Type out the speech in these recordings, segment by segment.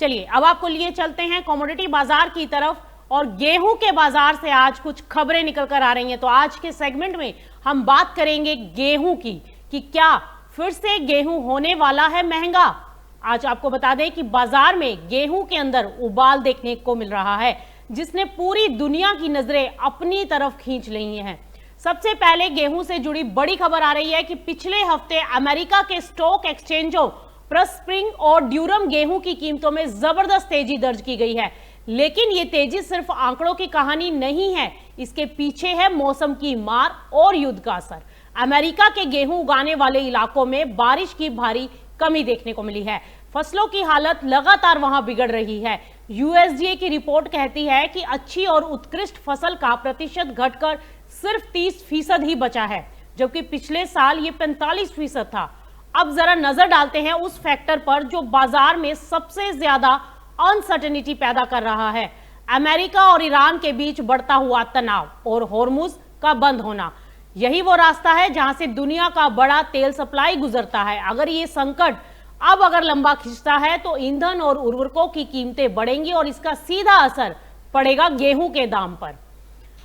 चलिए अब आपको लिए चलते हैं कमोडिटी बाजार की तरफ और गेहूं के बाजार से आज कुछ खबरें निकल कर आ रही हैं। तो आज के सेगमेंट में हम बात करेंगे गेहूं की कि क्या फिर से गेहूं होने वाला है महंगा। आज आपको बता दें कि बाजार में गेहूं के अंदर उबाल देखने को मिल रहा है जिसने पूरी दुनिया की नजरें अपनी तरफ खींच ली हैं। सबसे पहले गेहूं से जुड़ी बड़ी खबर आ रही है कि पिछले हफ्ते अमेरिका के स्टॉक एक्सचेंजों पर स्प्रिंग और ड्यूरम गेहूं की कीमतों में जबरदस्त तेजी दर्ज की गई है। लेकिन ये तेजी सिर्फ आंकड़ों की कहानी नहीं है, इसके पीछे है मौसम की मार और युद्ध का असर। अमेरिका के गेहूं उगाने वाले इलाकों में बारिश की भारी कमी देखने को मिली है। फसलों की हालत लगातार वहां बिगड़ रही है। यूएसडीए की रिपोर्ट कहती है कि अच्छी और उत्कृष्ट फसल का प्रतिशत घटकर सिर्फ 30% ही बचा है, जबकि पिछले साल ये 45% था। अब जरा नजर डालते हैं उस फैक्टर पर जो बाजार में सबसे ज्यादा अनसर्टेनिटी पैदा कर रहा है। अमेरिका और ईरान के बीच बढ़ता हुआ तनाव और होर्मुज का बंद होना। यही वो रास्ता है जहां से दुनिया का बड़ा तेल सप्लाई गुजरता है। अगर ये संकट अगर लंबा खिंचता है तो ईंधन और उर्वरकों की कीमतें बढ़ेंगी और इसका सीधा असर पड़ेगा गेहूं के दाम पर।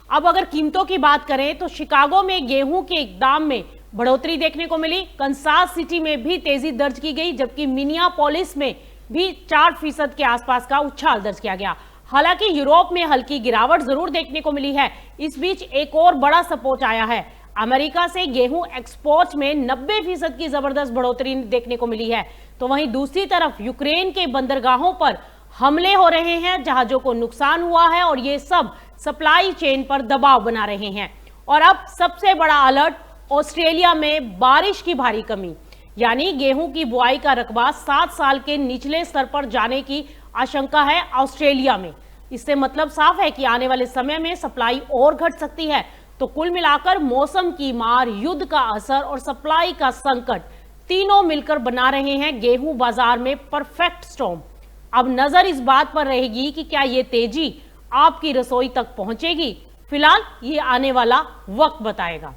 अब अगर कीमतों की बात करें तो शिकागो में गेहूं के दाम में बढ़ोतरी देखने को मिली। कंसास सिटी में भी तेजी दर्ज की गई, जबकि मिनियापोलिस में भी 4% के आसपास का उछाल दर्ज किया गया। हालांकि यूरोप में हल्की गिरावट जरूर देखने को मिली है। इस बीच एक और बड़ा सपोर्ट आया है। अमेरिका से गेहूं एक्सपोर्ट में 90% की जबरदस्त बढ़ोतरी देखने को मिली है। तो वहीं दूसरी तरफ यूक्रेन के बंदरगाहों पर हमले हो रहे हैं, जहाजों को नुकसान हुआ है और ये सब सप्लाई चेन पर दबाव बना रहे हैं। और अब सबसे बड़ा अलर्ट, ऑस्ट्रेलिया में बारिश की भारी कमी, यानी गेहूं की बुआई का रकबा 7 साल के निचले स्तर पर जाने की आशंका है ऑस्ट्रेलिया में। इससे मतलब साफ है कि आने वाले समय में सप्लाई और घट सकती है। तो कुल मिलाकर मौसम की मार, युद्ध का असर और सप्लाई का संकट तीनों मिलकर बना रहे हैं गेहूं बाजार में परफेक्ट स्टॉर्म। अब नजर इस बात पर रहेगी कि क्या ये तेजी आपकी रसोई तक पहुंचेगी। फिलहाल ये आने वाला वक्त बताएगा।